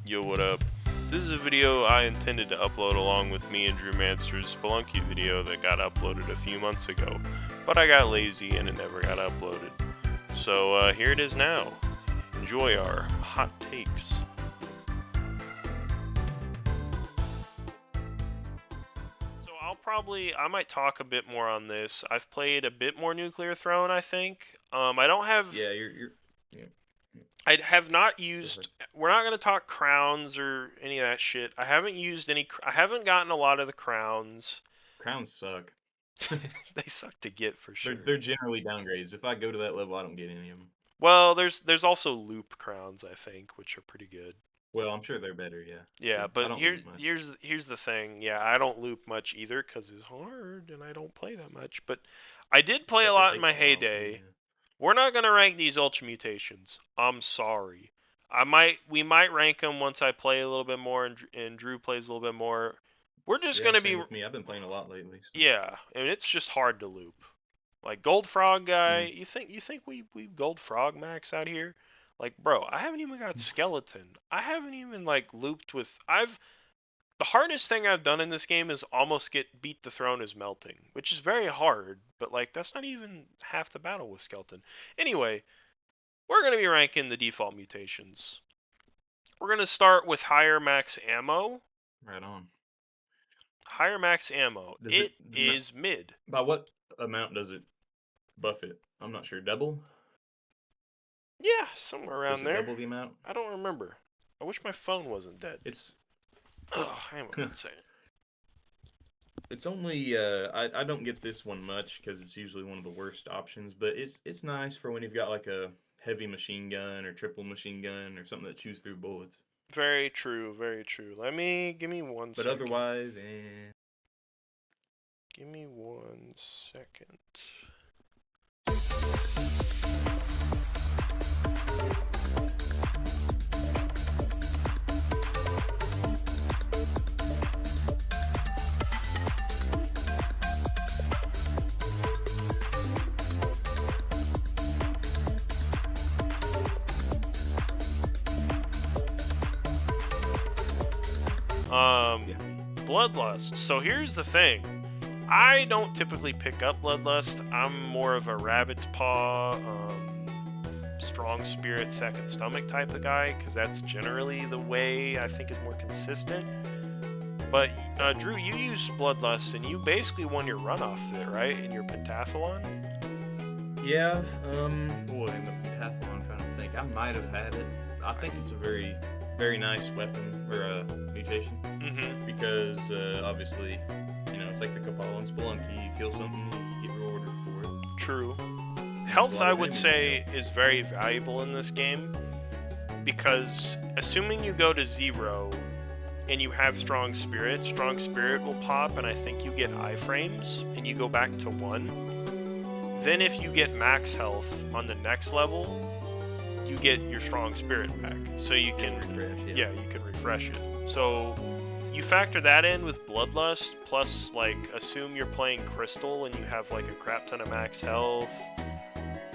Yo, what up? This is a video I intended to upload along with me and Drewmanster's Spelunky video that got uploaded a few months ago, but I got lazy and it never got uploaded. So here it is now. Enjoy our hot takes. So I might talk a bit more on this. I've played a bit more Nuclear Throne, I think. I don't have... Yeah, you're yeah. I have not used. We're not going to talk crowns or any of that shit. I haven't used any. I haven't gotten a lot of the crowns. Crowns suck. They suck to get for sure. They're generally downgrades. If I go to that level, I don't get any of them. Well, there's also loop crowns, I think, which are pretty good. Well, I'm sure they're better, yeah. Yeah, but here's the thing. Yeah, I don't loop much either because it's hard and I don't play that much. But I did play a lot in my heyday. Yeah. We're not gonna rank these Ultra Mutations. I'm sorry. We might rank them once I play a little bit more and Drew plays a little bit more. We're just gonna be. With me. I've been playing a lot lately. So. Yeah, and it's just hard to loop. Like Gold Frog guy, you think we Gold Frog max out here? Like, bro, I haven't even got Skeleton. I haven't even like looped with. The hardest thing I've done in this game is almost beat the throne as melting, which is very hard, but like that's not even half the battle with Skeleton. Anyway, we're going to be ranking the default mutations. We're going to start with higher max ammo. Right on. Higher max ammo. It is mid. By what amount does it buff it? I'm not sure. Double? Yeah, somewhere around there. Double the amount? I don't remember. I wish my phone wasn't dead. Hang on one second. It's only I don't get this one much because it's usually one of the worst options, but it's nice for when you've got like a heavy machine gun or triple machine gun or something that chews through bullets. Very true, very true. Give me 1 second. But otherwise, Give me 1 second. Bloodlust. So here's the thing. I don't typically pick up Bloodlust. I'm more of a Rabbit's Paw, Strong Spirit, Second Stomach type of guy, because that's generally the way I think is more consistent. But, Drew, you used Bloodlust, and you basically won your run off of it, right? In your pentathlon? Yeah, boy, in the pentathlon, I'm trying to think. I might have had it. I think it's a very, very nice weapon, or a mutation. Because, obviously, it's like the Kapal and Spelunky. You kill something, you get rewarded for it. True. Health, I would say, is very valuable in this game. Because, assuming you go to 0 and you have Strong Spirit will pop, and I think you get iframes, and you go back to 1. Then if you get max health on the next level, you get your Strong Spirit back. So you can refresh, yeah, you can refresh it. So you factor that in with Bloodlust, plus like assume you're playing Crystal and you have like a crap ton of max health,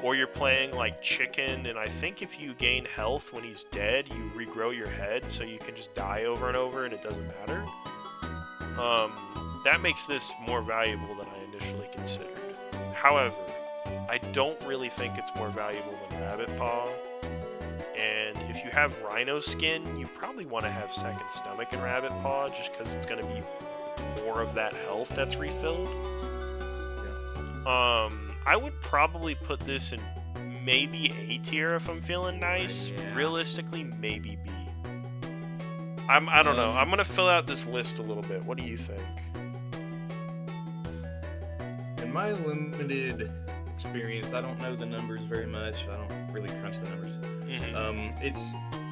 or you're playing like Chicken, and I think if you gain health when he's dead, you regrow your head so you can just die over and over and it doesn't matter. That makes this more valuable than I initially considered. However, I don't really think it's more valuable than Rabbit Paw. And if you have Rhino Skin, you probably want to have Second Stomach and Rabbit Paw, just because it's going to be more of that health that's refilled. Yeah. I would probably put this in maybe A tier if I'm feeling nice. Yeah. Realistically, maybe B. I don't know. I'm going to fill out this list a little bit. What do you think? In my limited experience, I don't know the numbers very much. I don't really crunch the numbers.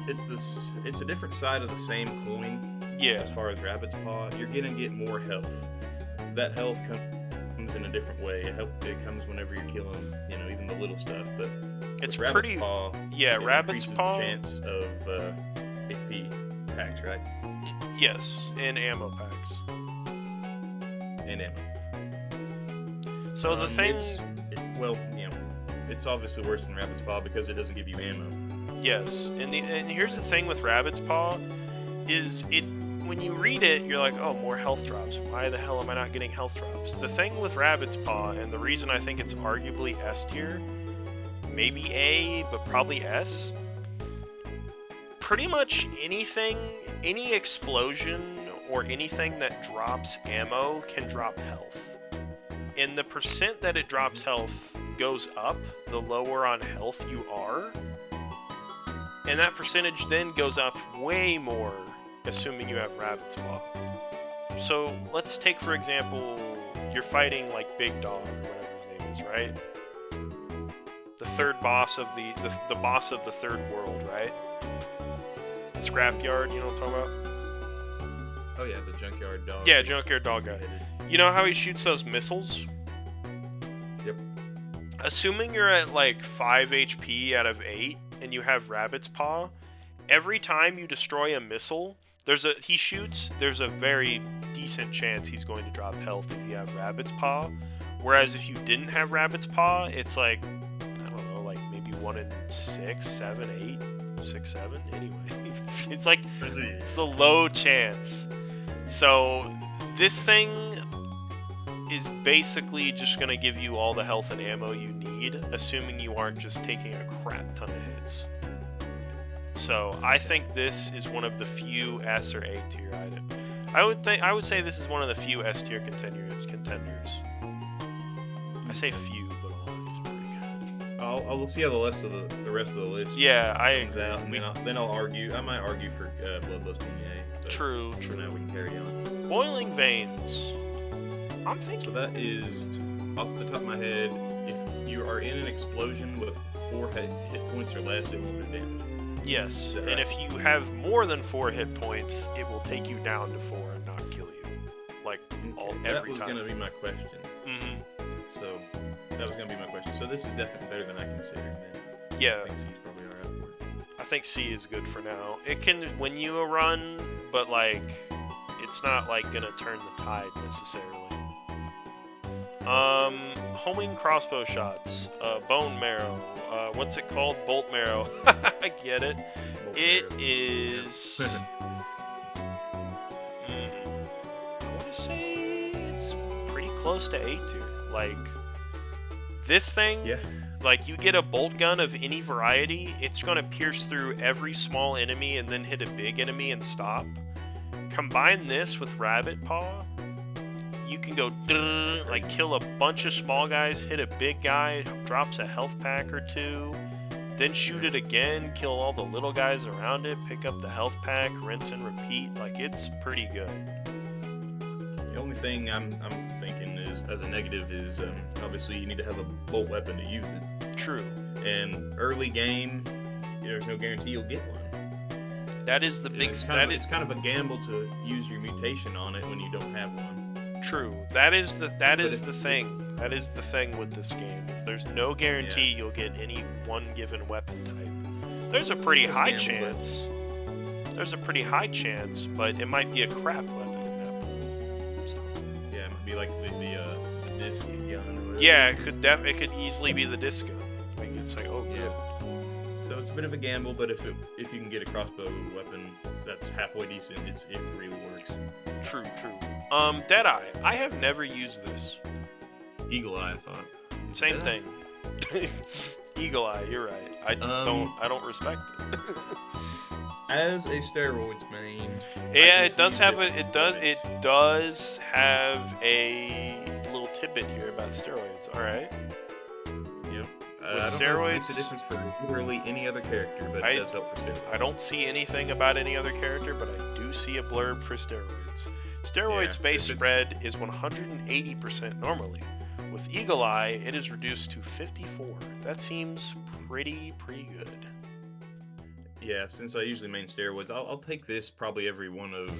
It's a different side of the same coin. Yeah. As far as Rabbit's Paw, you're gonna get more health. That health comes in a different way. It comes whenever you're killing, even the little stuff. But it's Rabbit's Paw. Yeah, Rabbit's Paw. The chance of HP packs, right? Yes, and ammo packs. And ammo. So the thing. It's obviously worse than Rabbit's Paw because it doesn't give you ammo. Yes, and here's the thing with Rabbit's Paw. is it when you read it, you're like, oh, more health drops. Why the hell am I not getting health drops? The thing with Rabbit's Paw, and the reason I think it's arguably S tier, maybe A, but probably S, pretty much anything, any explosion or anything that drops ammo can drop health. And the percent that it drops health goes up the lower on health you are. And that percentage then goes up way more, assuming you have Rabbit's Paw. So let's take, for example, you're fighting like Big Dog, whatever his name is, right? The third boss of the boss of the third world, right? Scrapyard, you know what I'm talking about? Oh yeah, the junkyard dog. Yeah, junkyard dog guy. You know how he shoots those missiles? Yep. Assuming you're at like 5 HP out of 8 and you have Rabbit's Paw, every time you destroy a missile, there's a very decent chance he's going to drop health if you have Rabbit's Paw. Whereas if you didn't have Rabbit's Paw, it's like, I don't know, like maybe 1 in 6, 7, 8, 6, 7. Anyway, it's like, it's a low chance. So this thing is basically just going to give you all the health and ammo you need, assuming you aren't just taking a crap ton of hits. So I think this is one of the few S or A tier items. I would say this is one of the few S tier contenders. I say few, but a lot is pretty good. I'll see how the rest of the list. Yeah, I comes agree. out, and then I'll argue. I might argue for Bloodlust being A. But True. For now, we can carry on. Boiling Veins. I'm thinking. So that is, off the top of my head, if you are in an explosion with 4 hit points or less, it won't do damage. Yes, right? And if you have more than 4 hit points, it will take you down to 4 and not kill you. Like, every time. That was going to be my question. Mm-hmm. So, that was going to be my question. So this is definitely better than I considered, man. Yeah. I think C's probably alright for it. I think C is good for now. It can win you a run, but, like, it's not, like, gonna turn the tide, necessarily. Homing crossbow shots. Bone marrow. What's it called? Bolt marrow. I get it. It is... I want to say it's pretty close to A tier. Like, this thing, Yeah. like, you get a bolt gun of any variety, it's going to pierce through every small enemy and then hit a big enemy and stop. Combine this with Rabbit Paw, you can go, like, kill a bunch of small guys, hit a big guy, drops a health pack or 2, then shoot it again, kill all the little guys around it, pick up the health pack, rinse and repeat. Like, it's pretty good. The only thing I'm thinking is, as a negative, is obviously you need to have a bolt weapon to use it. True. And early game, there's no guarantee you'll get one. That is the big... It's kind of a gamble to use your mutation on it when you don't have one. True. That is the thing. That is the thing with this game. Is there's no guarantee you'll get any one given weapon type. There's a pretty high chance. There's a pretty high chance, but it might be a crap weapon in that pool. So. Yeah, it might be like the disc gun or whatever. Yeah, it could easily be the disc gun. Like, it's like, oh yeah. So it's a bit of a gamble, but if you can get a crossbow weapon that's halfway decent, it really works. True. Deadeye. I have never used this. Eagle Eye, I thought. Same thing. Eagle Eye. You're right. I just I don't respect it. As a steroids main. Yeah, it does have a little tidbit here about steroids. All right. Yep. With I don't know if it steroids, makes a difference for literally any other character, but it does help for steroids. I don't see anything about any other character, but I do see a blurb for steroids. Steroids base spread is 180% normally. With Eagle Eye, it is reduced to 54. That seems pretty good. Yeah, since I usually main steroids, I'll take this probably every one of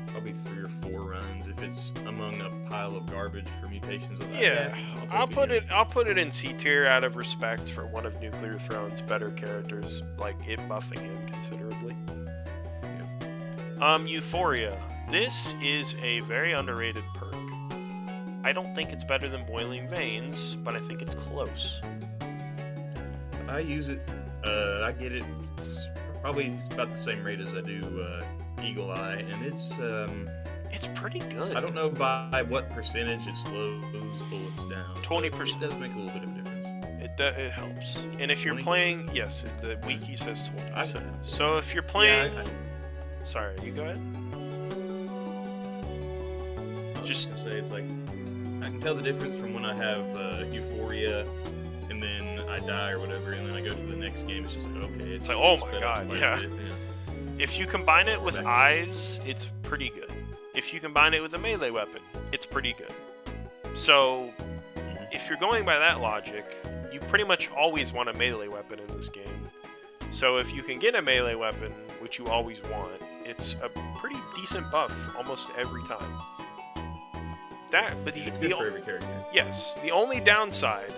probably 3 or 4 runs if it's among a pile of garbage for mutations of that. Yeah, I'll put it in C tier out of respect for one of Nuclear Throne's better characters, like it buffing him considerably. Yeah. Euphoria. This is a very underrated perk. I don't think it's better than Boiling Veins, but I think it's close. I use it. I get it probably about the same rate as I do Eagle Eye, and it's pretty good. I don't know by what percentage it slows bullets down. 20%. It does make a little bit of a difference. It helps. And if you're 20? playing, yes, the wiki says 20. So if you're playing, sorry, you go ahead. Just to say, it's like I can tell the difference from when I have Euphoria, and then I die or whatever, and then I go to the next game. It's just like, okay, it's like, oh my sped up god, quite a yeah. bit, yeah. If you combine it with eyes, it's pretty good. If you combine it with a melee weapon, it's pretty good. So, if you're going by that logic, you pretty much always want a melee weapon in this game. So if you can get a melee weapon, which you always want, it's a pretty decent buff almost every time. It's good for every character. Yes, the only downside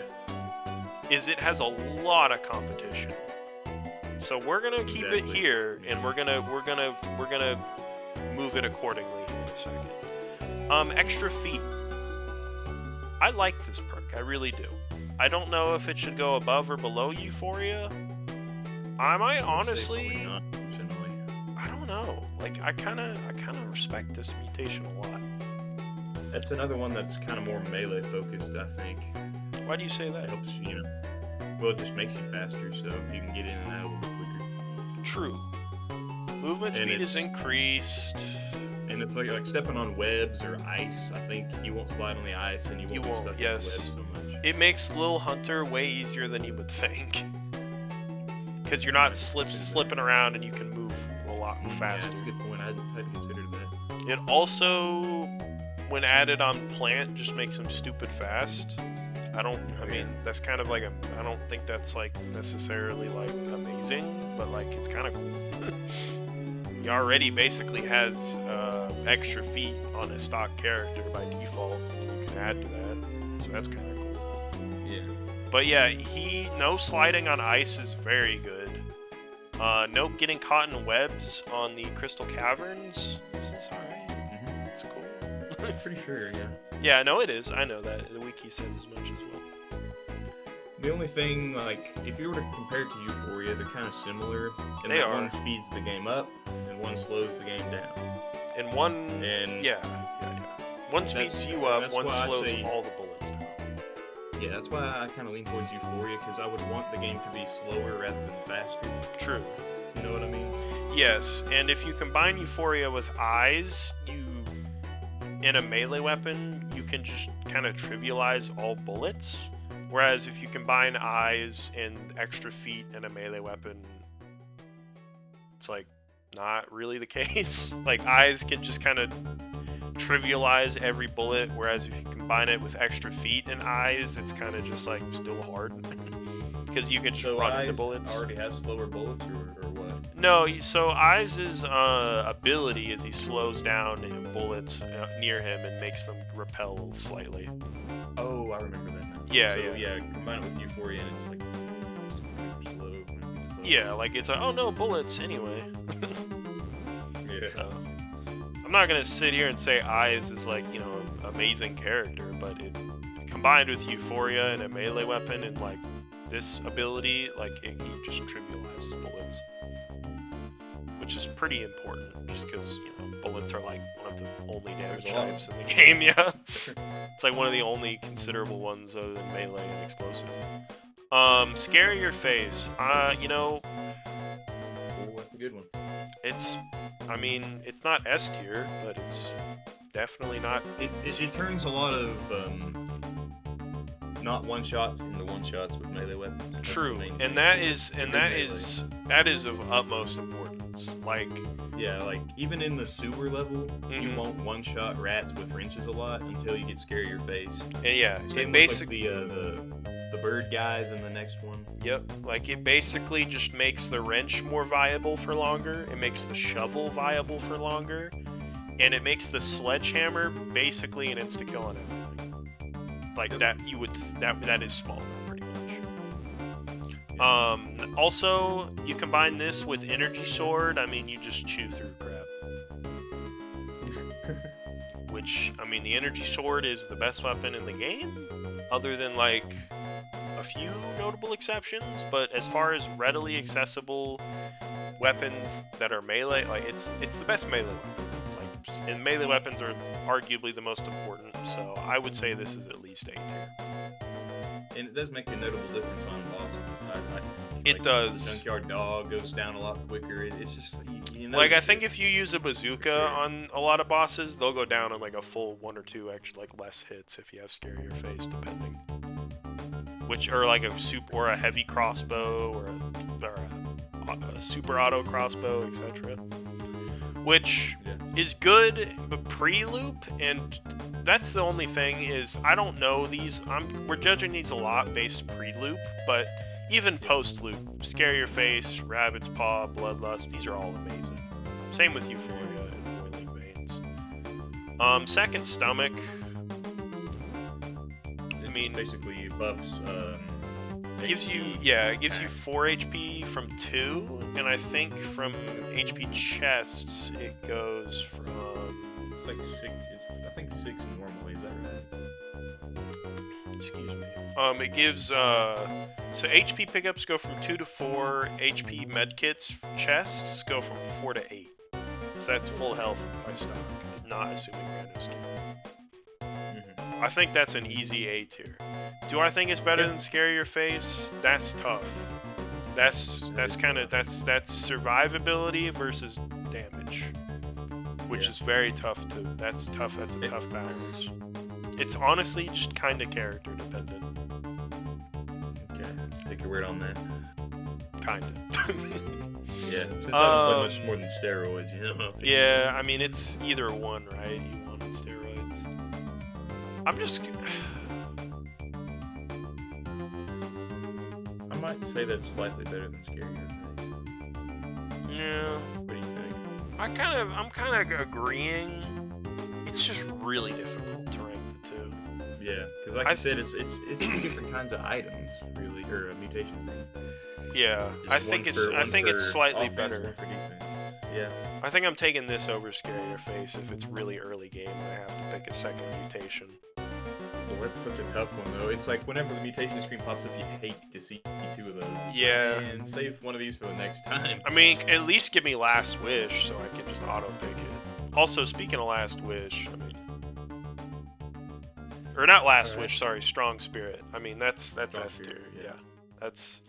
is it has a lot of competition. So we're gonna keep it here, and we're gonna move it accordingly in a second. Extra feet. I like this perk, I really do. I don't know if it should go above or below Euphoria. I might honestly. Not, I don't know. Like I kind of respect this mutation a lot. That's another one that's kind of more melee focused, I think. Why do you say that? It helps, well, it just makes you faster, so you can get in and out a little bit quicker. True. Movement speed is increased. And it's like stepping on webs or ice. I think you won't slide on the ice, and you won't be stuck in the webs so much. It makes Lil Hunter way easier than you would think. Because you're not slipping around, and you can move a lot faster. Yeah, that's a good point. I hadn't considered that. It also, when added on plant, just makes them stupid fast. I mean, that's kind of like I don't think that's like necessarily like amazing, but like it's kind of cool. He already basically has extra feet on a stock character by default. You can add to that, so that's kind of cool. Yeah. But yeah, no sliding on ice is very good. No getting caught in webs on the Crystal Caverns. It's alright. Mm-hmm. It's cool. I'm pretty sure, yeah. Yeah, no, it is. I know that. The wiki says as much as well. The only thing, like, if you were to compare it to Euphoria, they're kind of similar. And they are. One speeds the game up, and one slows the game down. And one... Yeah. One speeds you up, one slows all the bullets down. Yeah, that's why I kind of lean towards Euphoria, because I would want the game to be slower rather than faster. True. You know what I mean? Yes, and if you combine Euphoria with eyes, in a melee weapon, you can just kind of trivialize all bullets. Whereas if you combine eyes and extra feet in a melee weapon, it's like not really the case. Like eyes can just kind of trivialize every bullet, whereas if you combine it with extra feet and eyes, it's kind of just like still hard because you can just run into bullets. Already have slower bullets or what? No, so eyes' ability is he slows down bullets near him and makes them repel slightly. Oh, I remember that now. Yeah, so, yeah. Combine it with Euphoria and it's like super slow. Yeah, like it's like, oh no, bullets anyway. Yeah. So, I'm not gonna sit here and say Eyes is like, amazing character, but it combined with Euphoria and a melee weapon and like this ability, like he just trivializes bullets, which is pretty important, just because bullets are like one of the only damage types in the game. Yeah, it's like one of the only considerable ones other than melee and explosive. Scare your face. Oh, that's a good one. It's not S tier, but it's definitely not. It turns a lot of not one shots into one shots with melee weapons. That's true, and that is of utmost importance. Like, yeah, like even in the sewer level, you won't one shot rats with wrenches a lot until you get Scare Your Face. And yeah, same with like the bird guys in the next one. Yep, like it basically just makes the wrench more viable for longer. It makes the shovel viable for longer, and it makes the sledgehammer basically an insta kill on everything. Like that is small pretty much. Also, you combine this with Energy Sword. I mean, you just chew through crap. Which, I mean, the Energy Sword is the best weapon in the game, other than like a few notable exceptions. But as far as readily accessible weapons that are melee, like it's the best melee weapon. Like, and melee weapons are arguably the most important. So I would say this is at least A tier. And it does make a notable difference on bosses. It does. The junkyard dog goes down a lot quicker. It's just you know. Like I think if you use a bazooka on a lot of bosses, they'll go down in like a full 1 or 2 extra, like less hits if you have scarier face, depending. Which or like a heavy crossbow or a super auto crossbow, etc. Which is good, but pre-loop, and that's the only thing is I don't know these. We're judging these a lot based pre-loop, but even post-loop, Scare Your Face, Rabbit's Paw, Bloodlust, these are all amazing. Same with Euphoria and Boiling Veins. Second Stomach. I mean, basically buffs. Gives you 4 HP from 2, and I think from HP chests it goes from. It's like 6. I think 6 normally. Is that right? Excuse me. It gives so HP pickups go from 2 to 4. HP medkits chests go from 4 to 8. So that's full health by stock, not assuming random skin. I think that's an easy A tier. Do I think it's better than Scare Your Face? That's tough. That's survivability versus damage, which is very tough to. That's tough. That's a tough balance. It's honestly just kind of character dependent. Okay, take your word on that. Kinda. Yeah, since I don't play much more than steroids, you know. Yeah, I mean it's either one, right? You want steroids. I'm just. I might say that's slightly better than Scare Your Face. Yeah. What do you think? I'm kind of agreeing. It's just really difficult to rank the two. Yeah, because like I said, it's 2 different kinds of items, really, or mutations. Yeah, I think it's slightly offense, better. One for defense. Yeah. I think I'm taking this over Scare Your Face if it's really early game and I have to pick a second mutation. Well, that's such a tough one, though. It's like whenever the mutation screen pops up, you hate to see 2 of those. Yeah. And save one of these for the next time. I mean, at least give me Last Wish so I can just auto-pick it. Also, speaking of Last Wish, I mean... Or not Last Wish, sorry, Strong Spirit. I mean, that's S tier, yeah. That's...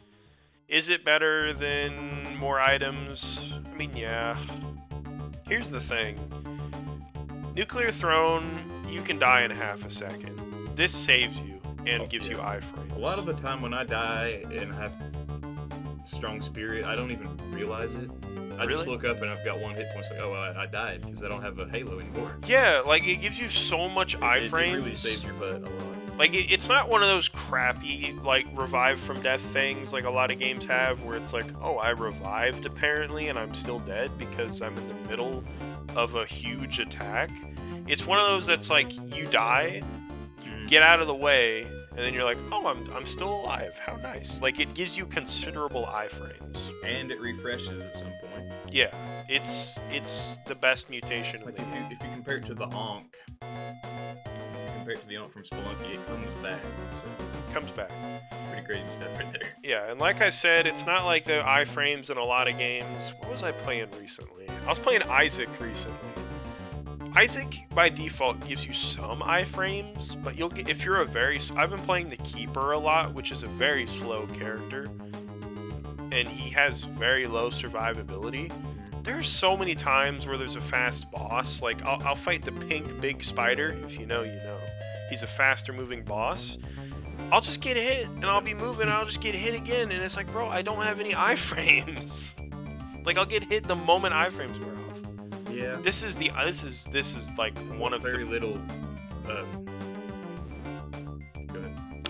Is it better than more items? I mean, yeah. Here's the thing. Nuclear Throne, you can die in half a second. This saves you and gives you iframes. A lot of the time when I die and have Strong Spirit, I don't even realize it. I just look up and I've got 1 hit point. Like, oh, well, I died because I don't have a Halo anymore. Yeah, like it gives you so much iframes. It really saves your butt a lot. Like it's not one of those crappy like revive from death things like a lot of games have, where it's like, oh, I revived apparently and I'm still dead because I'm in the middle of a huge attack. It's one of those that's like you die, you get out of the way, and then you're like, oh, I'm still alive. How nice. Like it gives you considerable iframes. And it refreshes at some point. Yeah, it's the best mutation. Like if you compare it to the Ankh, compared to the Ankh from Spelunky, it comes back. So comes back. Pretty crazy stuff right there. Yeah, and like I said, it's not like the iframes in a lot of games. What was I playing recently? I was playing Isaac recently. Isaac by default gives you some iframes, but you'll get if you're I've been playing the Keeper a lot, which is a very slow character, and he has very low survivability. There's so many times where there's a fast boss, like I'll fight the pink big spider, if you know, you know. He's a faster moving boss. I'll just get hit, and I'll be moving, and I'll just get hit again, and it's like, bro, I don't have any iframes. Like, I'll get hit the moment iframes wear off. Yeah. This is like one of very little. Go ahead.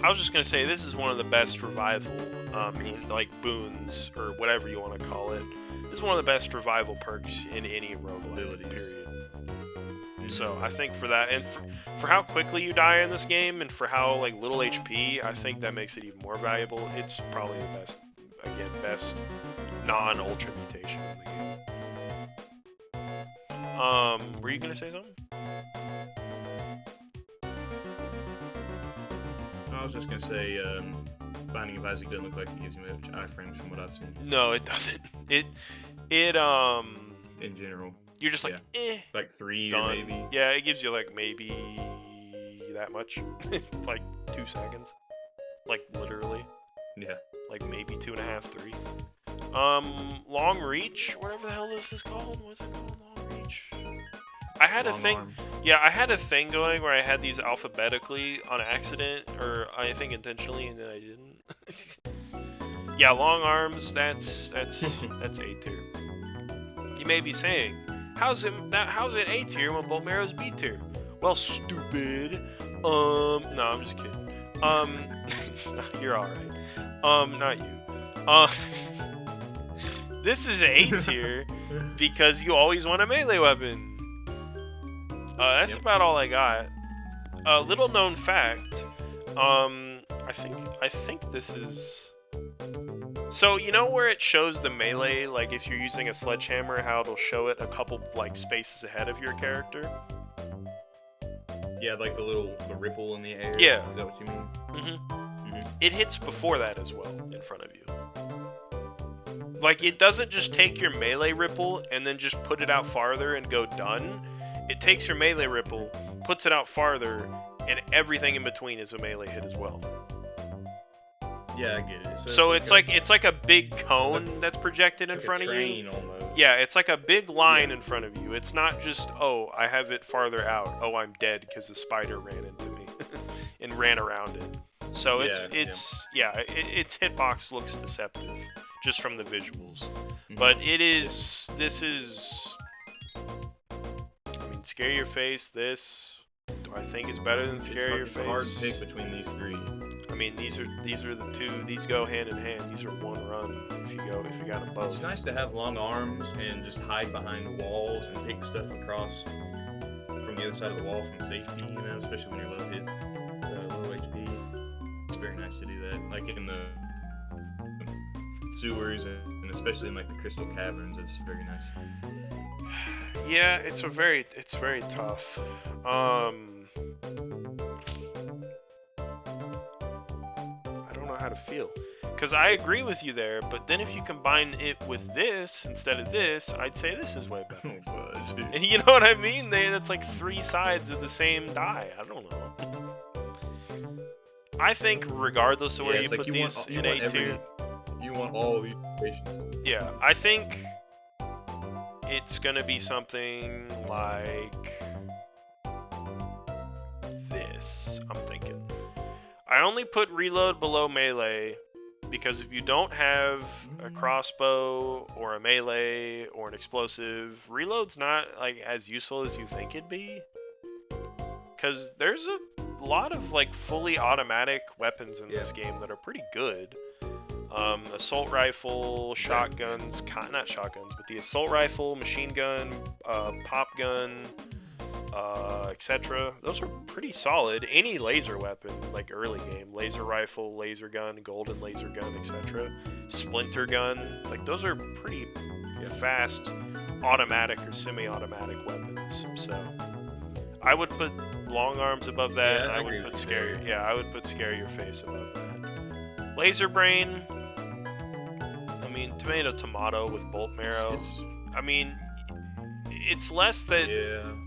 I was just gonna say this is one of the best revival, like boons or whatever you want to call it. This is one of the best revival perks in any roguelike, period. So I think for that, and for how quickly you die in this game, and for how like little HP, I think that makes it even more valuable. It's probably the best, again, best non-ultra mutation in the game. Were you gonna say something? I was just gonna say, Binding of Isaac doesn't look like it gives you much iframes from what I've seen. No, it doesn't. It in general. you're just like like 3 done. or maybe. Yeah, it gives you like maybe that much, like 2 seconds, like literally. Yeah. Like maybe 2.5, 3. Long reach, whatever the hell this is called. What's it called? Long reach. I had Long a thing. arm. Yeah, I had a thing going where I had these alphabetically on accident, or I think intentionally, and then I didn't. Yeah, long arms. That's A tier. You may be saying, how's it A tier when Bolt Marrow's B tier? Well, stupid. No, I'm just kidding. You're all right. Not you. This is A tier because you always want a melee weapon. That's about all I got. Little known fact. I think this is. So you know where it shows the melee, like if you're using a sledgehammer, how it'll show it a couple like spaces ahead of your character. Yeah, like the ripple in the air. Yeah. Is that what you mean? It hits before that as well, in front of you. Like, it doesn't just take your melee ripple and then just put it out farther and go done. It takes your melee ripple, puts it out farther, and everything in between is a melee hit as well. Yeah, I get it. So it's like a big cone that's projected in front of you. Almost. Yeah, it's like a big line in front of you. It's not just, oh, I have it farther out. Oh, I'm dead because a spider ran into me and ran around it. So its hitbox looks deceptive just from the visuals. But this is, I mean, Scare Your Face, this, do I think is better than Scare Your Face? It's a hard pick between these 3. I mean, these are the 2. These go hand in hand. These are one run if you got them both. It's nice to have long arms and just hide behind walls and pick stuff across from the other side of the wall from safety. You know, especially when you're low hit, low HP. It's very nice to do that. Like in the sewers and especially in like the crystal caverns, it's very nice. Yeah, it's very tough. I don't know how to feel, because I agree with you there, but then if you combine it with this instead of this, I'd say this is way better. Oh, fudge, dude. You know what I mean? That's like 3 sides of the same die. I don't know. I think regardless of where you put these in A tier, you want all these mutations. Yeah, I think it's gonna be something like this. I'm thinking. I only put reload below melee because if you don't have a crossbow or a melee or an explosive, reload's not like as useful as you think it'd be. Because there's a lot of like fully automatic weapons in this game that are pretty good. Assault rifle, shotguns, not shotguns, but the assault rifle, machine gun, pop gun, etc. Those are pretty solid. Any laser weapon, like early game, laser rifle, laser gun, golden laser gun, etc. Splinter gun, like those are pretty fast automatic or semi-automatic weapons. So I would put long arms above that. And I would put I would put Scare Your Face above that. Laser brain. I mean, tomato with bolt marrow. I mean, it's less that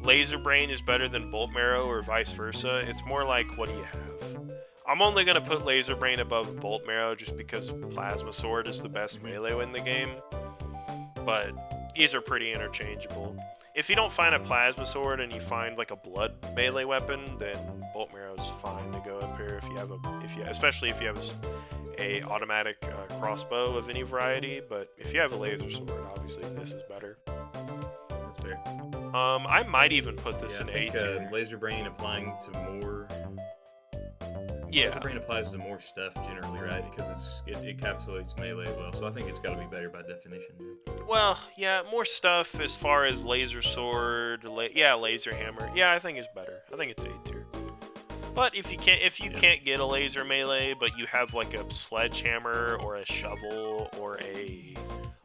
laser brain is better than bolt marrow or vice versa. It's more like, what do you have? I'm only gonna put laser brain above bolt marrow just because plasma sword is the best melee in the game. But these are pretty interchangeable. If you don't find a plasma sword and you find like a blood melee weapon, then bolt marrow's fine to go up here. Especially if you have a automatic crossbow of any variety. But if you have a laser sword, obviously this is better. That's fair. I might even put this in A tier. Laser brain applying to more. Laser brain applies to more stuff generally, right? Because it encapsulates melee as well. So I think it's got to be better by definition. Well, yeah, more stuff as far as laser sword, laser hammer. Yeah, I think it's better. I think it's A tier. But if you can't get a laser melee, but you have like a sledgehammer or a shovel or a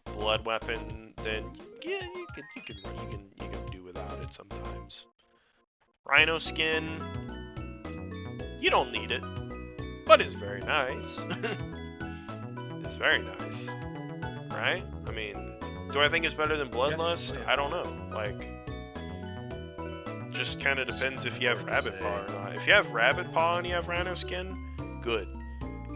blood weapon, then yeah, you can do without it sometimes. Rhino skin, you don't need it, but it's very nice. It's very nice, right? I mean, Do I think it's better than Bloodlust? Yeah. I don't know. Like, just kind of depends if you have Rabbit Paw or not. If you have Rabbit Paw and you have Rhino Skin, good.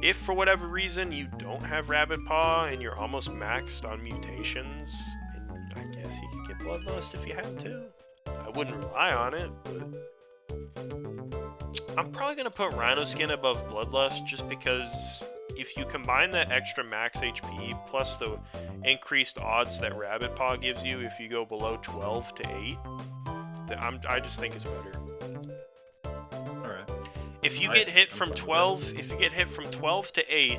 If for whatever reason you don't have Rabbit Paw and you're almost maxed on Mutations, and I guess you could get Bloodlust if you had to. I wouldn't rely on it, but I'm probably gonna put Rhino Skin above Bloodlust just because if you combine that extra max HP plus the increased odds that Rabbit Paw gives you if you go below 12 to 8, I just think it's better. Alright. If you get hit from 12, if you get hit from 12 to 8,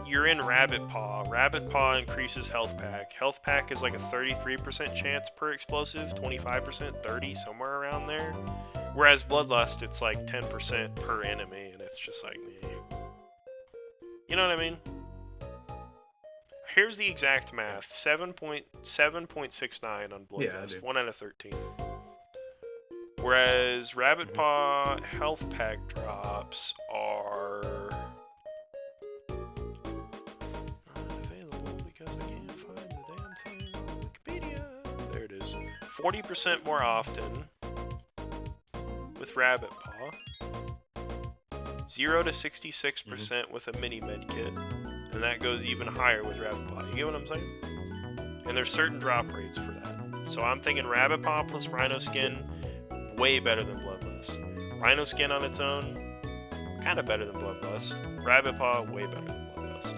you're in Rabbit Paw. Rabbit Paw increases Health Pack. Health Pack is like a 33% chance per explosive, 25%, 30, somewhere around there. Whereas Bloodlust, it's like 10% per enemy, and it's just like, meh. You know what I mean? Here's the exact math: 7.69 on Bloodlust, 1 out of 13. Whereas Rabbit Paw Health Pack drops are not available because I can't find the damn thing on Wikipedia. There it is. 40% more often with Rabbit Paw. 0 to 66% with a mini med kit, and that goes even higher with Rabbit Paw. You get what I'm saying? And there's certain drop rates for that. So I'm thinking Rabbit Paw plus Rhino Skin, way better than Bloodlust. Rhino Skin on its own, kind of better than Bloodlust. Rabbit Paw, way better than Bloodlust.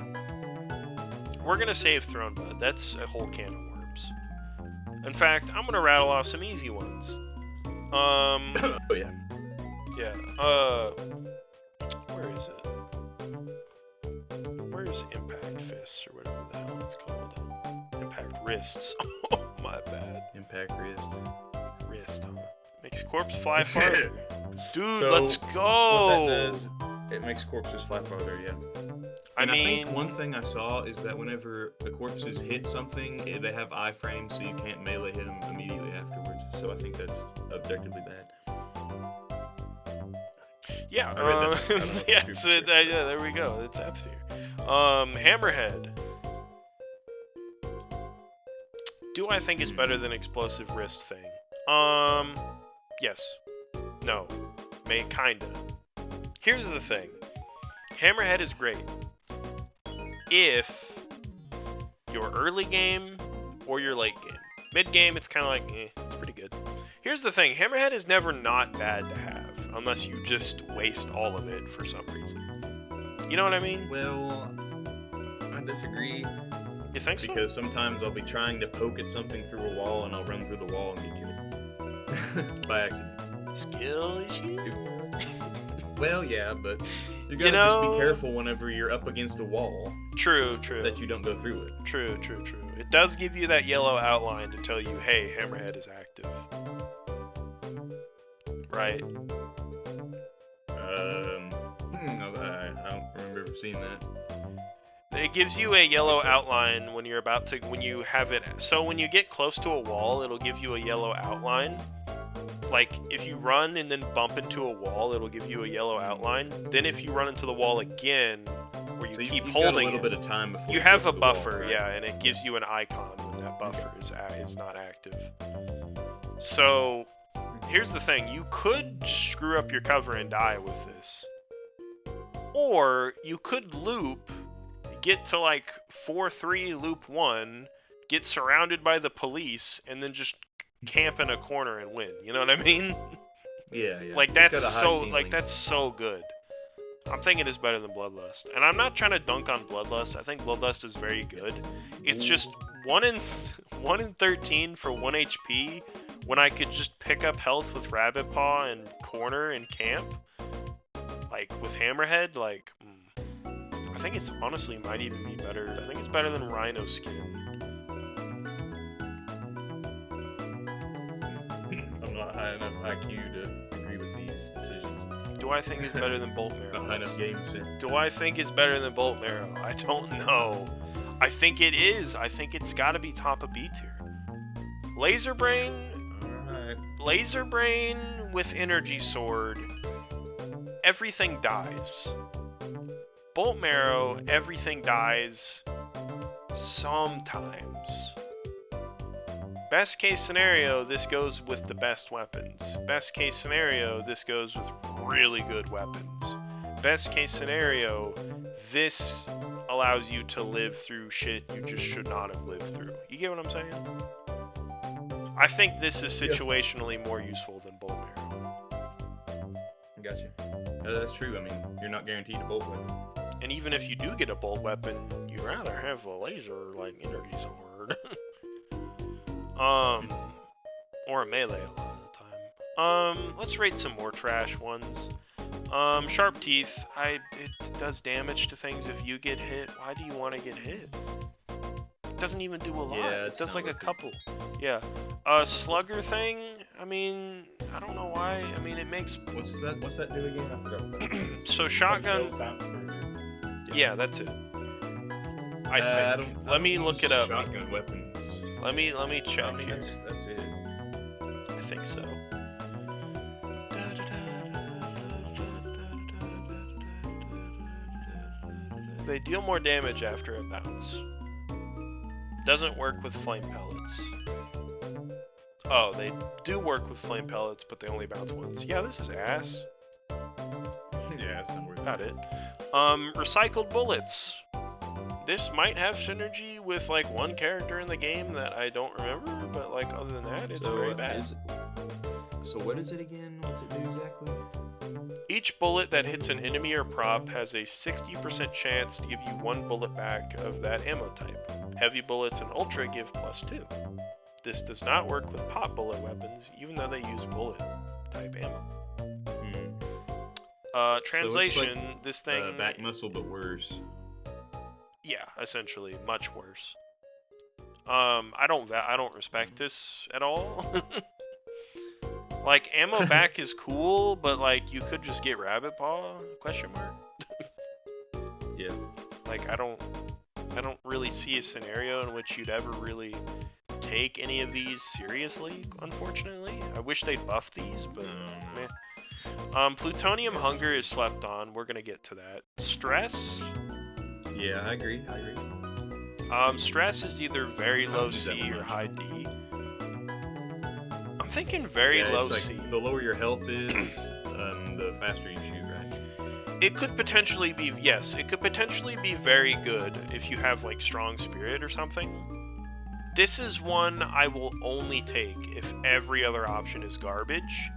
We're gonna save Throne Bud. That's a whole can of worms. In fact, I'm gonna rattle off some easy ones. Oh yeah. Yeah. Where is it? Where's Impact Fists or whatever the hell it's called? Impact Wrists. Oh, my bad. Impact Wrist. Wrist, huh? Makes corpse fly farther. Dude, So, let's go! What that does, it makes corpses fly farther, yeah. I And I mean, think one thing I saw is that whenever the corpses hit something, they have iframes, so you can't melee hit them immediately afterwards. So I think that's objectively bad. yeah, I read that. I don't know if yeah, it's so, true. yeah, there we go. It's F's here. Hammerhead. Do I think it's better than Explosive Wrist thing? Yes. No. Kinda. Here's the thing. Hammerhead is great if you're early game or you're late game. Mid game, it's kind of like, it's pretty good. Here's the thing. Hammerhead is never not bad to have, unless you just waste all of it for some reason. You know what I mean? Well, I disagree. You think so? Because sometimes I'll be trying to poke at something through a wall and I'll run through the wall and get killed. By accident. Skill issue? Well, yeah, but you gotta just be careful whenever you're up against a wall. True. That you don't go through it. True. It does give you that yellow outline to tell you, hey, Hammerhead is active. Right? I don't remember ever seeing that. It gives you a yellow outline when you're about to, when you have it. So when you get close to a wall, it'll give you a yellow outline. Like, if you run and then bump into a wall, it'll give you a yellow outline. Then if you run into the wall again, where you keep holding got a little bit of time before you have go a through the wall, buffer, right? yeah, and it gives you an icon when that buffer is not active. So, here's the thing. You could screw up your cover and die with this. Or, you could loop, get to like 4-3, loop 1, get surrounded by the police, and then just camp in a corner and win. You know what I mean? Yeah. Like that's so good. I'm thinking it's better than Bloodlust. And I'm not trying to dunk on Bloodlust. I think Bloodlust is very good. It's just 1 in 13 for 1 HP when I could just pick up health with Rabbit Paw and corner and camp. Like with Hammerhead, like I think it's honestly might even be better. I think it's better than Rhino Skin. I'm not high enough IQ to agree with these decisions. Do I think it's better than Bolt Marrow? Not high enough game sense. Do I think it's better than Bolt Marrow? I don't know. I think it is. I think it's got to be top of B tier. Laser Brain. Alright. Laser Brain with Energy Sword. Everything dies. Bolt Marrow, everything dies sometimes. Best case scenario, this goes with the best weapons. Best case scenario, this goes with really good weapons. Best case scenario, this allows you to live through shit you just should not have lived through. You get what I'm saying? I think this is situationally more useful than bolt barrel. Gotcha. That's true. I mean, you're not guaranteed a bolt weapon. And even if you do get a bolt weapon, you'd rather have a laser, like energy sword. Or a melee a lot of the time. Let's rate some more trash ones. Sharp Teeth, it does damage to things if you get hit. Why do you want to get hit? It doesn't even do a lot. Yeah, it does like a couple. Yeah. Slugger thing, I mean, I don't know why. I mean, it makes... What's that do again? I forgot what that is. So shotgun... Yeah, that's it. I think. Let me look it up. Shotgun weapons. Let me check. I mean, that's it. I think so. They deal more damage after a bounce. Doesn't work with flame pellets. Oh, they do work with flame pellets, but they only bounce once. Yeah, this is ass. Yeah, that's not worth Got it. Recycled bullets. This might have synergy with like one character in the game that I don't remember, but like other than that, it's very bad. So what is it again? What's it do exactly? Each bullet that hits an enemy or prop has a 60% chance to give you one bullet back of that ammo type. Heavy bullets and ultra give +2. This does not work with pop bullet weapons, even though they use bullet type ammo. Translation, so it's like, this thing... back muscle, but worse. Yeah, essentially, much worse. I don't respect this at all. Like, ammo back is cool, but like, you could just get rabbit paw? Question mark? Yeah. Like, I don't really see a scenario in which you'd ever really take any of these seriously, unfortunately. I wish they'd buff these, but meh. Plutonium hunger is slept on. We're gonna get to that. Stress? Yeah, I agree. Stress is either very low C or high D. I'm thinking very low like C. The lower your health is, the faster you shoot, right? It could potentially be, yes, it could potentially be very good if you have like strong spirit or something. This is one I will only take if every other option is garbage,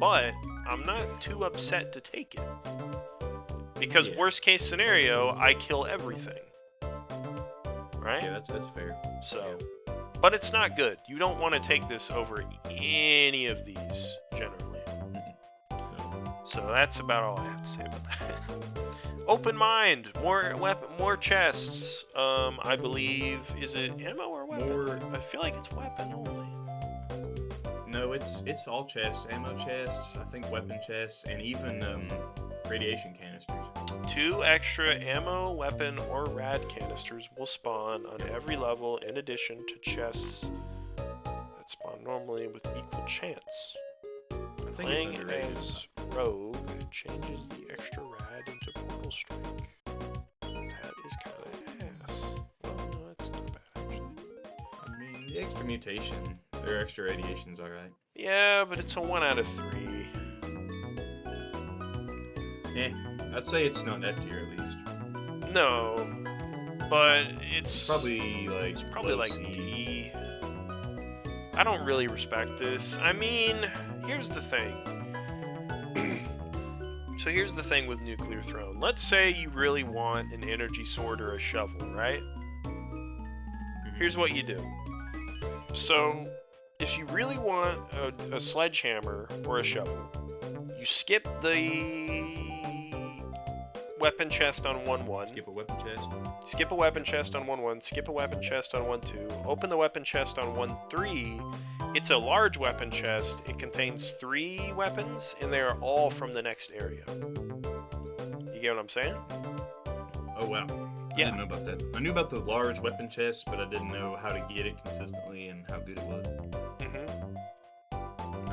but I'm not too upset to take it. Because worst case scenario, I kill everything. Right? Yeah, that's fair. So, but it's not good. You don't want to take this over any of these, generally. So that's about all I have to say about that. Open mind, more chests. I believe, is it ammo or weapon? I feel like it's weapon only. No, it's all chests, ammo chests, I think weapon chests, and even radiation canisters. 2 extra ammo, weapon, or rad canisters will spawn on every level in addition to chests that spawn normally with equal chance. I think Playing it's underrated. as Rogue changes the extra rad into Portal Strike. That is kind of ass. Well, no, that's not bad actually. I mean, the extra mutation, their extra radiation's alright. Yeah, but it's a 1 out of 3. Yeah, I'd say it's not F tier at least. No, but it's probably like D. I don't really respect this. I mean, here's the thing. So here's the thing with Nuclear Throne. Let's say you really want an energy sword or a shovel, right? Here's what you do. So if you really want a sledgehammer or a shovel, you skip the weapon chest on 1-1. Skip a weapon chest. Skip a weapon chest on 1-1. Skip a weapon chest on 1-2. Open the weapon chest on 1-3. It's a large weapon chest. It contains 3 weapons, and they are all from the next area. You get what I'm saying? Oh wow. I didn't know about that. I knew about the large weapon chest, but I didn't know how to get it consistently and how good it was.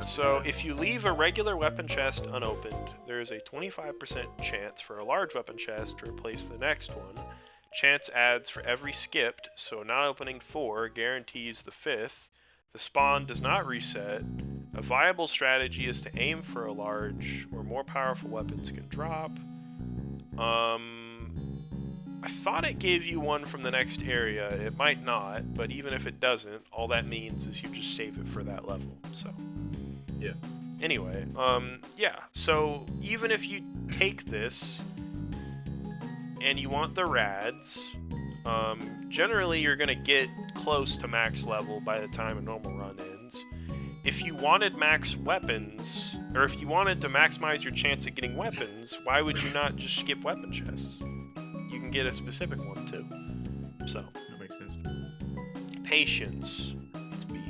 So if you leave a regular weapon chest unopened, there is a 25% chance for a large weapon chest to replace the next one. Chance adds for every skipped, so not opening 4 guarantees the 5th. The spawn does not reset. A viable strategy is to aim for a large where more powerful weapons can drop. I thought it gave you one from the next area. It might not, but even if it doesn't, all that means is you just save it for that level. So yeah. Anyway, yeah. So even if you take this and you want the rads, generally you're gonna get close to max level by the time a normal run ends. If you wanted max weapons, or if you wanted to maximize your chance of getting weapons, why would you not just skip weapon chests? You can get a specific one too. So That makes sense. patience. It's B.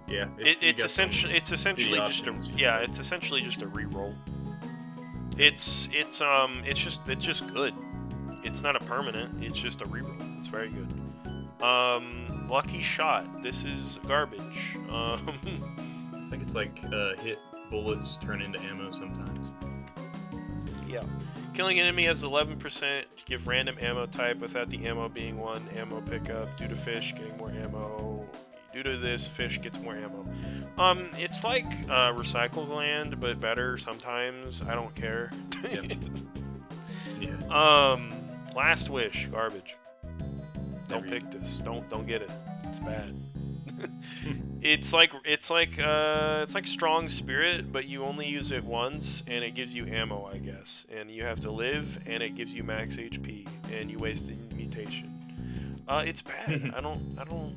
Yeah. It's essentially just a it's essentially just a reroll. It's just good. It's not a permanent. It's just a reroll. It's very good. Lucky shot. This is garbage. I think it's like hit bullets turn into ammo sometimes. Yeah. Killing an enemy has 11%. Give random ammo type without the ammo being 1. Ammo pickup. Due to fish getting more ammo. Due to this, fish gets more ammo. It's like recycle gland, but better sometimes. I don't care. Yeah. Last wish. Garbage. Don't pick this. Don't get it. It's bad. It's like strong spirit, but you only use it once, and it gives you ammo, I guess. And you have to live, and it gives you max HP, and you waste a mutation. It's bad. I don't.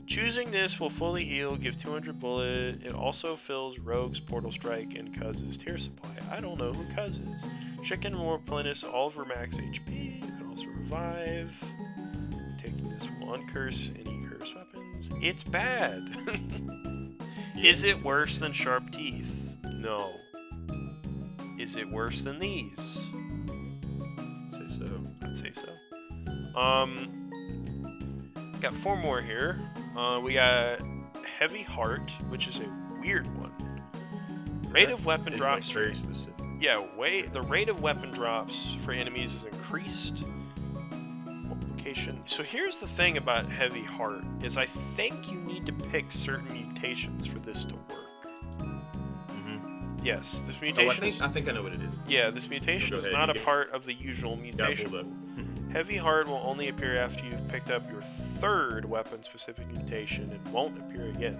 Choosing this will fully heal, give 200 bullet. It also fills Rogue's Portal Strike and Cuz's Tier Supply. I don't know who Cuz is. Chicken will replenish all of her max HP. You can also revive. Taking this will uncurse any curse weapons. It's bad. Is it worse than Sharp Teeth? No. Is it worse than these? I'd say so. I'd say so. Got 4 more here. We got Heavy Heart, which is a weird one. Rate of weapon drops. Like very specific. Yeah, the rate of weapon drops for enemies is increased. Multiplication. So here's the thing about Heavy Heart is I think you need to pick certain mutations for this to work. Mm-hmm. Yes, this mutation. I think I know what it is. Yeah, this mutation is not a part of the usual mutation pool. Heavy Heart will only appear after you've picked up your 3rd weapon-specific mutation and won't appear again.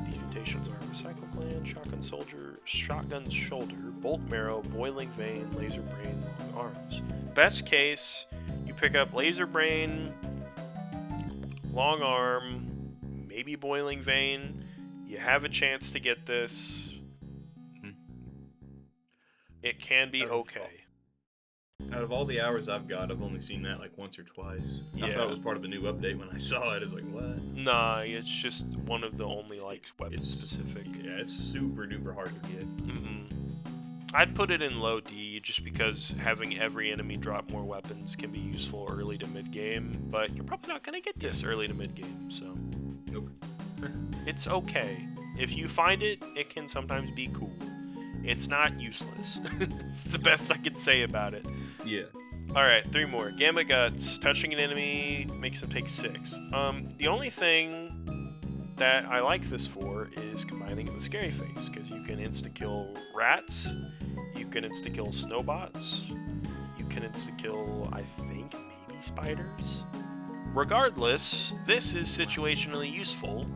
These mutations are Recycle Gland, Shotgun Shoulder, Bolt Marrow, Boiling Vein, Laser Brain, Long Arms. Best case, you pick up Laser Brain, Long Arm, maybe Boiling Vein. You have a chance to get this. It can be okay. Out of all the hours I've got, I've only seen that like once or twice. I thought it was part of the new update when I saw it. I was like, what? Nah, it's just one of the only like weapon specific. Yeah, it's super duper hard to get. I'd put it in low D just because having every enemy drop more weapons can be useful early to mid game, but you're probably not gonna get this early to mid game, so nope. It's okay. If you find it, it can sometimes be cool. It's not useless. It's the best I can say about it. Yeah. Alright, 3 more. Gamma Guts. Touching an enemy makes them take 6. The only thing that I like this for is combining it with Scary Face, because you can insta-kill rats, you can insta-kill snowbots, you can insta-kill, I think, maybe spiders. Regardless, this is situationally useful,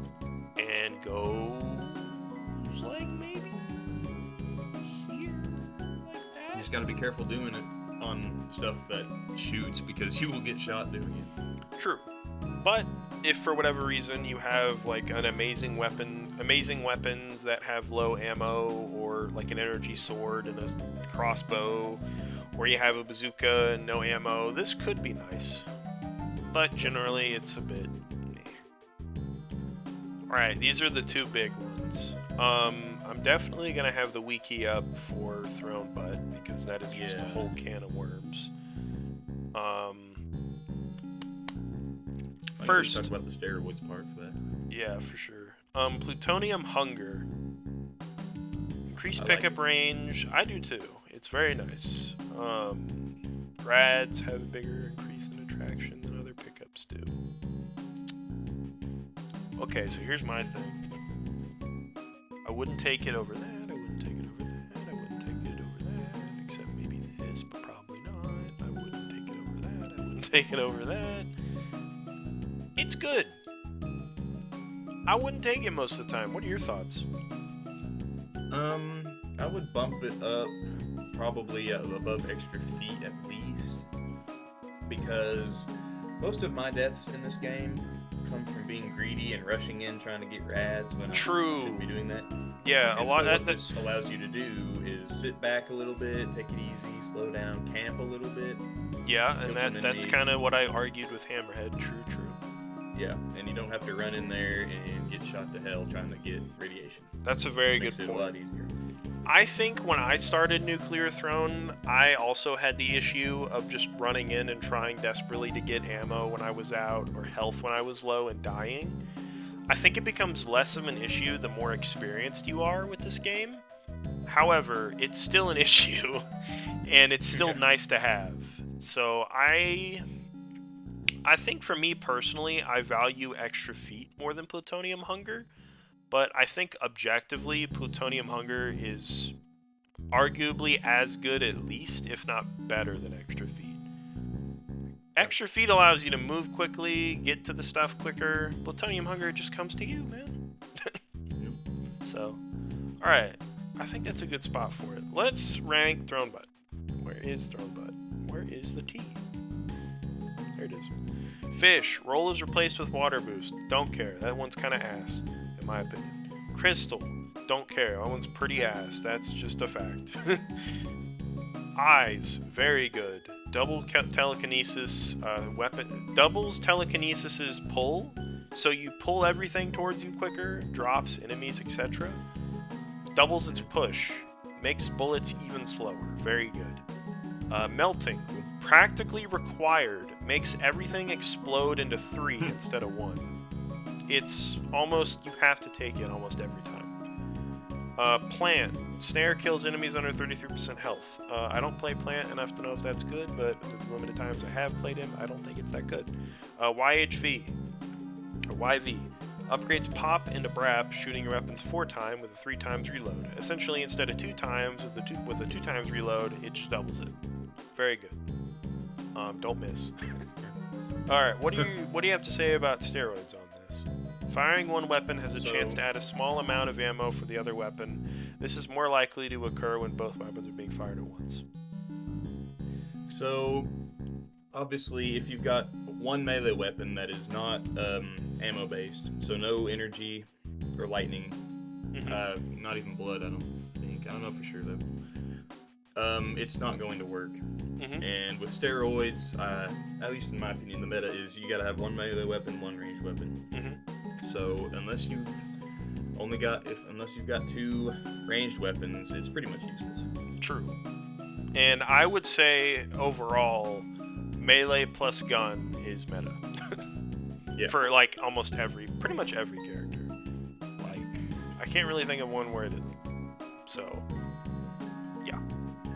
and goes like maybe here, like that. You just gotta be careful doing it on stuff that shoots because you will get shot doing it. True. But if for whatever reason you have like an amazing weapons that have low ammo, or like an energy sword and a crossbow, or you have a bazooka and no ammo, this could be nice. But generally it's a bit meh. Alright, these are the 2 big ones. I'm definitely gonna have the wiki up for Throne Butt because that is just a whole can of worms. First, talk about the steroids part for that. Yeah, for sure. Plutonium Hunger. Increased pickup range. I do too. It's very nice. Rads have a bigger increase in attraction than other pickups do. okay, so here's my thing. I wouldn't take it over that. I wouldn't take it over that. I wouldn't take it over that. Except maybe this, but probably not. I wouldn't take it over that. I wouldn't take it over that. It's good. I wouldn't take it most of the time. What are your thoughts? I would bump it up probably above extra feet at least, because most of my deaths in this game come from being greedy and rushing in trying to get rads when I shouldn't be doing that. Yeah, and a lot so of what this allows you to do is sit back a little bit, take it easy, slow down, camp a little bit. Yeah, and that's kind of what I argued with Hammerhead. True. Yeah, and you don't have to run in there and get shot to hell trying to get radiation. That's a very good Makes it point. a lot easier. I think when I started Nuclear Throne, I also had the issue of just running in and trying desperately to get ammo when I was out, or health when I was low, and dying. I think it becomes less of an issue the more experienced you are with this game. However, it's still an issue, and it's still nice to have. So I think for me personally, I value extra feet more than Plutonium Hunger. But I think objectively, Plutonium Hunger is arguably as good at least, if not better than Extra Feet. Extra Feet allows you to move quickly, get to the stuff quicker. Plutonium Hunger just comes to you, man. So, alright. I think that's a good spot for it. Let's rank Throne Butt. Where is Throne Butt? Where is the T? There it is. Fish. Roll is replaced with Water Boost. Don't care. That one's kind of ass. In my opinion. Crystal, don't care. That one's pretty ass. That's just a fact. Eyes, very good. Double telekinesis weapon. Doubles telekinesis's pull, so you pull everything towards you quicker, drops enemies, etc. Doubles its push, makes bullets even slower. Very good. Melting, practically required, makes everything explode into 3 instead of 1. It's almost, you have to take it almost every time. Plant. Snare kills enemies under 33% health. I don't play Plant enough to know if that's good, but the limited times I have played him, I don't think it's that good. YHV. Or YV. Upgrades pop into Brap, shooting your weapons 4 times with a 3 times reload. Essentially, instead of 2 times with a 2 times reload, it just doubles it. Very good. Don't miss. Alright, what do you have to say about steroids on this? Firing one weapon has a chance to add a small amount of ammo for the other weapon. This is more likely to occur when both weapons are being fired at once. So, obviously, if you've got one melee weapon that is not ammo-based, so no energy or lightning, not even blood, I don't think. I don't know for sure, though. It's not going to work. And with steroids, at least in my opinion, the meta is you gotta have one melee weapon, one ranged weapon. So unless you've got 2 ranged weapons, it's pretty much useless. True. And I would say overall, melee plus gun is meta. Yeah. For like almost pretty much every character. Like, I can't really think of one where it isn't. So, yeah.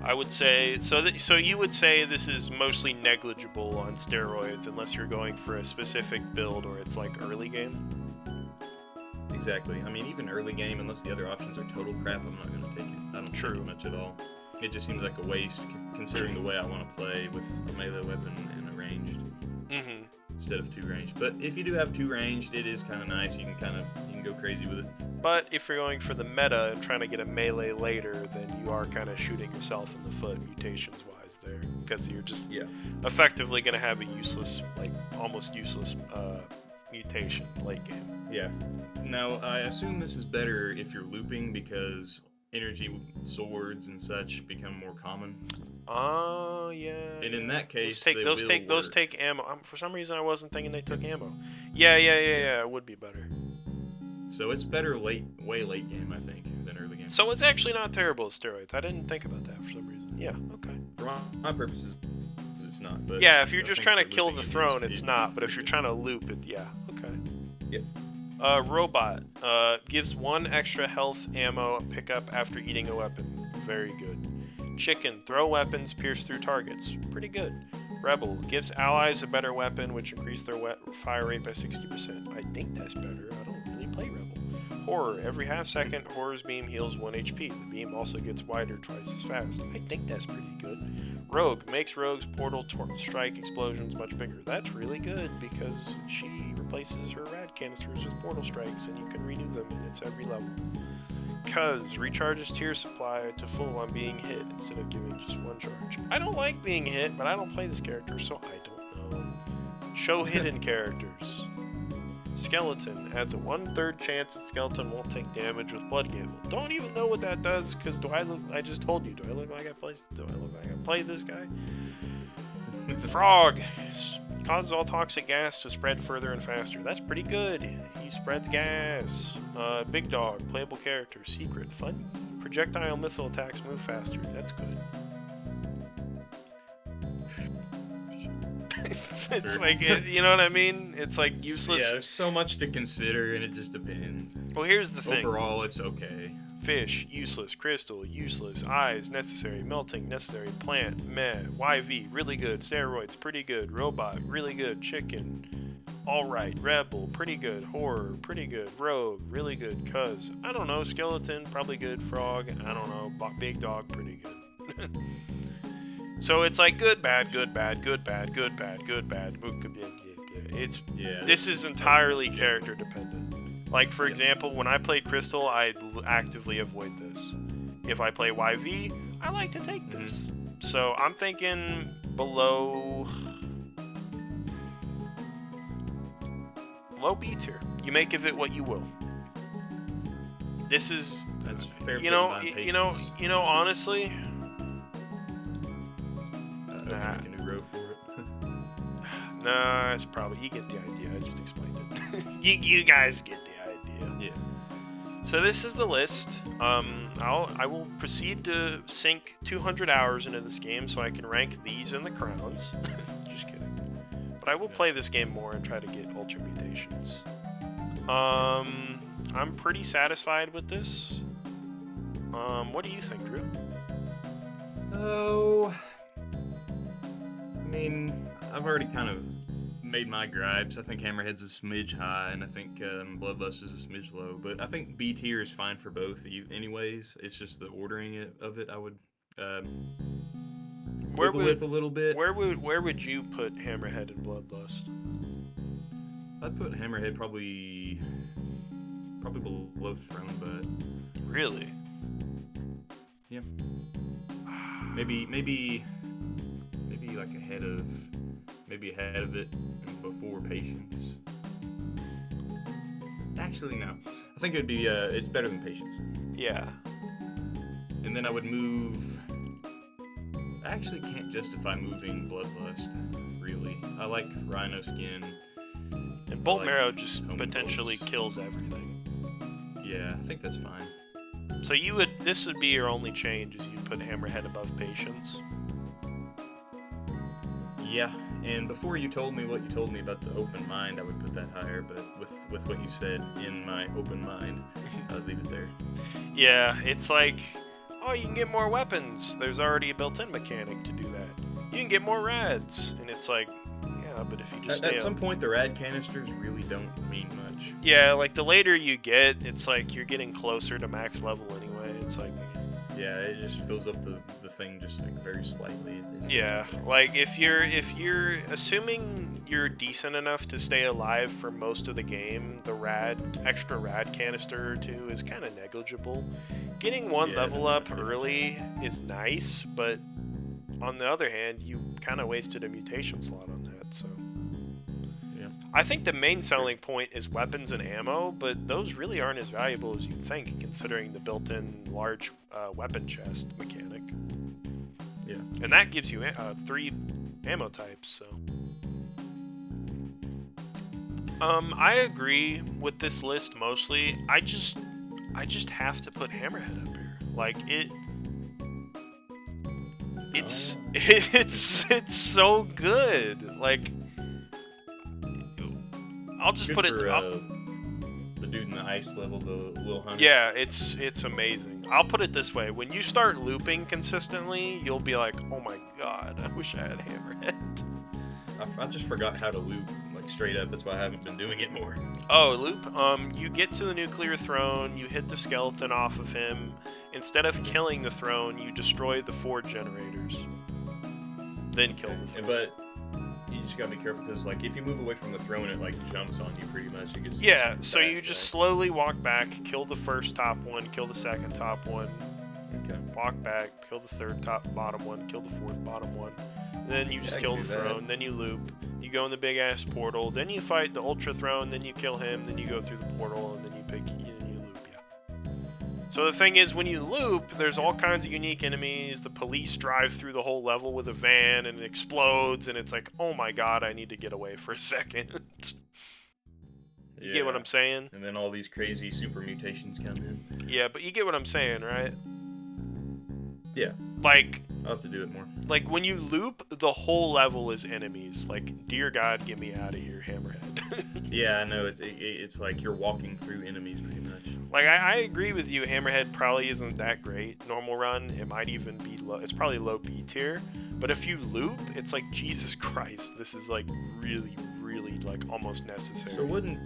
I would say, so you would say this is mostly negligible on steroids unless you're going for a specific build or it's like early game? Exactly. I mean, even early game, unless the other options are total crap, I'm not going to take it. I don't take it much at all. It just seems like a waste considering the way I want to play with a melee weapon and a ranged instead of 2 ranged. But if you do have 2 ranged, it is kind of nice. You can go crazy with it. But if you're going for the meta and trying to get a melee later, then you are kind of shooting yourself in the foot mutations-wise there, because you're just effectively going to have a useless, like almost useless mutation late game. Yeah. Now, I assume this is better if you're looping because energy swords and such become more common. Oh, yeah. And in that case, those take ammo. For some reason, I wasn't thinking they took ammo. Yeah. It would be better. So it's better way late game, I think, than early game. So it's actually not terrible as steroids. I didn't think about that for some reason. Yeah, okay. For my purposes, it's not. But yeah, if you're just trying to kill the throne, it's not. But if you're trying to loop it, yeah, okay. Yep. Robot. Gives 1 extra health ammo pickup after eating a weapon. Very good. Chicken. Throw weapons, pierce through targets. Pretty good. Rebel. Gives allies a better weapon, which increase their fire rate by 60%. I think that's better. I don't Horror. Every half second, Horror's beam heals 1 HP. The beam also gets wider twice as fast. I think that's pretty good. Rogue makes Rogue's portal strike explosions much bigger. That's really good because she replaces her rad canisters with portal strikes and you can renew them and it's every level. Cuz recharges tier supply to full on being hit instead of giving just one charge. I don't like being hit, but I don't play this character, so I don't know. Show hidden characters. Skeleton adds a 1/3 chance that Skeleton won't take damage with Blood Gamble. Don't even know what that does, because I just told you, do I look like I play this guy? Frog causes all toxic gas to spread further and faster. That's pretty good. He spreads gas. Big Dog, playable character, secret, fun. Projectile missile attacks move faster. That's good. It's like, you know what I mean? It's like useless. Yeah, there's so much to consider, and it just depends. Well, here's the thing. Overall, it's okay. Fish, useless. Crystal, useless. Eyes, necessary. Melting, necessary. Plant, meh. YV, really good. Steroids, pretty good. Robot, really good. Chicken, alright. Rebel, pretty good. Horror, pretty good. Rogue, really good. Cuz, I don't know. Skeleton, probably good. Frog, I don't know. Big Dog, pretty good. So it's like good, bad, good, bad, good, bad, good, bad, good, bad. It's this is entirely character dependent. Like for example, when I play Crystal, I actively avoid this. If I play YV, I like to take this. So I'm thinking below B tier. You make of it what you will. This is that's fair. Honestly. Nah. Making a grow for it. Nah, it's probably, you get the idea. I just explained it. you guys get the idea. Yeah. So this is the list. I will proceed to sink 200 hours into this game so I can rank these in the crowns. Just kidding. But I will play this game more and try to get Ultra Mutations. I'm pretty satisfied with this. What do you think, Drew? Oh, I mean, I've already kind of made my gripes. I think Hammerhead's a smidge high, and I think Bloodlust is a smidge low. But I think B tier is fine for both, anyways. It's just the ordering of it I would quibble with a little bit. Where would you put Hammerhead and Bloodlust? I'd put Hammerhead probably below Throne, but really, yeah, maybe like ahead of it and before Patience. Actually, no. I think it'd be it's better than Patience. Yeah. And then I would move. I actually can't justify moving Bloodlust. Really, I like Rhino Skin. And Bolt Marrow just potentially kills everything. Yeah, I think that's fine. So this would be your only change, is you'd put Hammerhead above Patience. Yeah, and before you told me what you told me about the open mind, I would put that higher, but with what you said in my open mind, I'd leave it there. Yeah, it's like, oh, you can get more weapons. There's already a built-in mechanic to do that. You can get more rads, and it's like, yeah, but if you just at some point, the rad canisters really don't mean much. Yeah, like the later you get, it's like you're getting closer to max level anyway. It's like, yeah, it just fills up the thing just like very slightly. Yeah, like if you're assuming you're decent enough to stay alive for most of the game, the extra rad canister or two is kind of negligible. Getting one level up early is nice, but on the other hand, you kind of wasted a mutation slot on that. So yeah, I think the main selling point is weapons and ammo, but those really aren't as valuable as you'd think, considering the built-in large weapon chest mechanic. Yeah, and that gives you 3 ammo types. So I agree with this list mostly. I just have to put Hammerhead up here. Like it's so good. Like I'll just good put it. The dude in the ice level, the Lil Hunter. Yeah, it's amazing. I'll put it this way: when you start looping consistently, you'll be like, "Oh my god, I wish I had Hammerhead." I just forgot how to loop. Like like straight up. That's why I haven't been doing it more. Oh, loop. You get to the nuclear throne, you hit the skeleton off of him. Instead of killing the throne, you destroy the 4 generators. Then kill the throne. But you just gotta be careful because, like, if you move away from the throne, it like jumps on you pretty much. It gets yeah, so you just slowly walk back, kill the first top one, kill the second top one. Okay. Walk back, kill the third bottom one, kill the 4th bottom one. Then you just kill the throne, then you loop. You go in the big ass portal, then you fight the Ultra Throne, then you kill him, then you go through the portal, and then you loop, yeah. So the thing is, when you loop, there's all kinds of unique enemies. The police drive through the whole level with a van, and it explodes, and it's like, oh my god, I need to get away for a second. You get what I'm saying? And then all these crazy super mutations come in. Yeah, but you get what I'm saying, right? Yeah. Like, I'll have to do it more. Like, when you loop, the whole level is enemies. Like, dear God, get me out of here, Hammerhead. Yeah, I know. It's like you're walking through enemies pretty much. Like, I agree with you. Hammerhead probably isn't that great. Normal run, it might even be low. It's probably low B tier. But if you loop, it's like, Jesus Christ, this is, like, really, really, like, almost necessary. So wouldn't...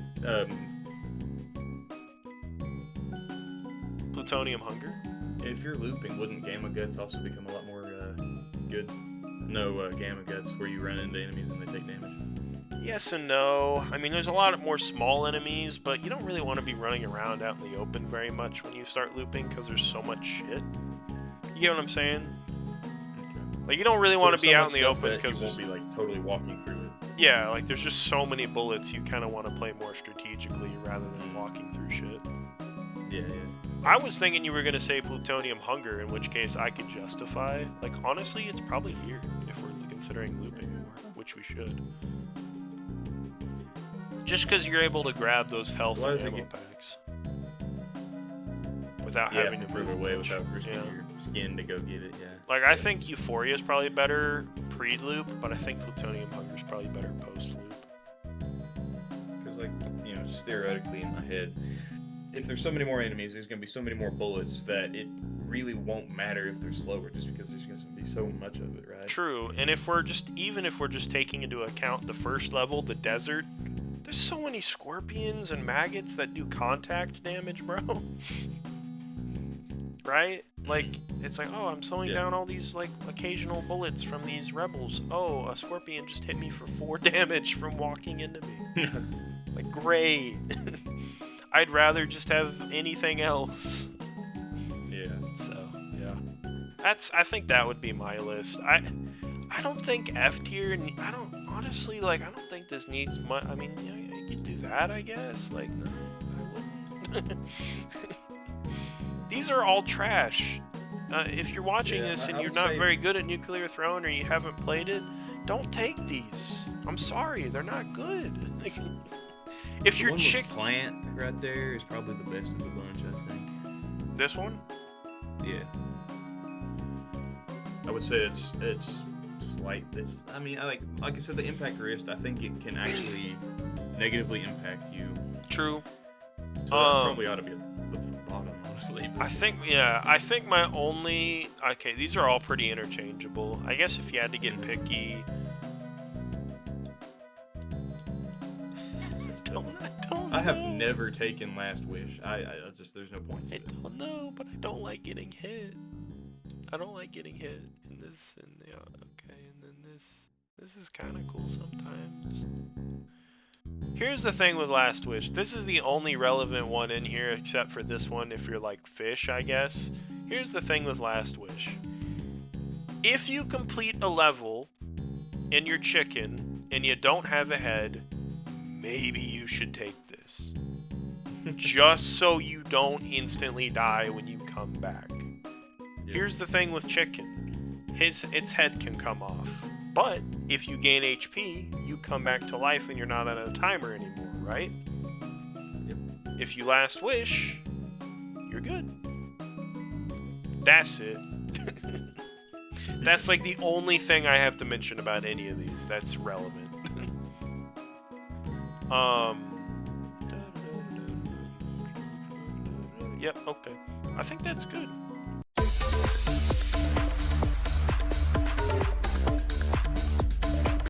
Plutonium Hunger? If you're looping, wouldn't Gamma Guts also become a lot more good? No, Gamma Guts, where you run into enemies and they take damage. Yes and no. I mean, there's a lot more small enemies, but you don't really want to be running around out in the open very much when you start looping because there's so much shit. You get what I'm saying? Okay. Like, you don't really want to be out in the open because you won't be like totally walking through it. Yeah, like there's just so many bullets. You kind of want to play more strategically rather than walking through shit. Yeah. I was thinking you were going to say Plutonium Hunger, in which case I could justify. Like, honestly, it's probably here, if we're considering looping more, which we should. Just because you're able to grab those health and ammo packs. Without having to further away, without risking your skin to go get it, yeah. Like, I think Euphoria is probably better pre-loop, but I think Plutonium Hunger is probably better post-loop. Because, like, you know, just theoretically in my head, if there's so many more enemies, there's going to be so many more bullets that it really won't matter if they're slower, just because there's going to be so much of it, right? True, and even if we're just taking into account the first level, the desert, there's so many scorpions and maggots that do contact damage, bro. Right? Like, it's like, oh, I'm slowing down all these, like, occasional bullets from these rebels. Oh, a scorpion just hit me for 4 damage from walking into me. Like, great. I'd rather just have anything else. Yeah. So, yeah. I think that would be my list. I don't think F tier, I don't think this needs much. I mean, yeah, you could do that, I guess. Like, no, I wouldn't. These are all trash. If you're watching this and you're not very good at Nuclear Throne or you haven't played it, don't take these. I'm sorry, they're not good. If your plant right there is probably the best of the bunch, I think. This one? Yeah. I would say it's slight. I mean, like I said, the impact wrist, I think it can actually negatively impact you. True. So that probably ought to be at the bottom, honestly. But... I think my only... Okay, these are all pretty interchangeable. I guess if you had to get picky... I have never taken Last Wish. I just, there's no point to it. I don't know, but I don't like getting hit. I don't like getting hit in this, and yeah, okay, and then this is kind of cool sometimes. Here's the thing with Last Wish. This is the only relevant one in here, except for this one if you're like fish, I guess. Here's the thing with Last Wish. If you complete a level and you're chicken and you don't have a head, maybe you should take this. Just so you don't instantly die when you come back. Yeah. Here's the thing with chicken. Its head can come off. But if you gain HP, you come back to life and you're not on a timer anymore, right? Yep. If you Last Wish, you're good. That's it. That's like the only thing I have to mention about any of these that's relevant. Yep, okay. I think that's good.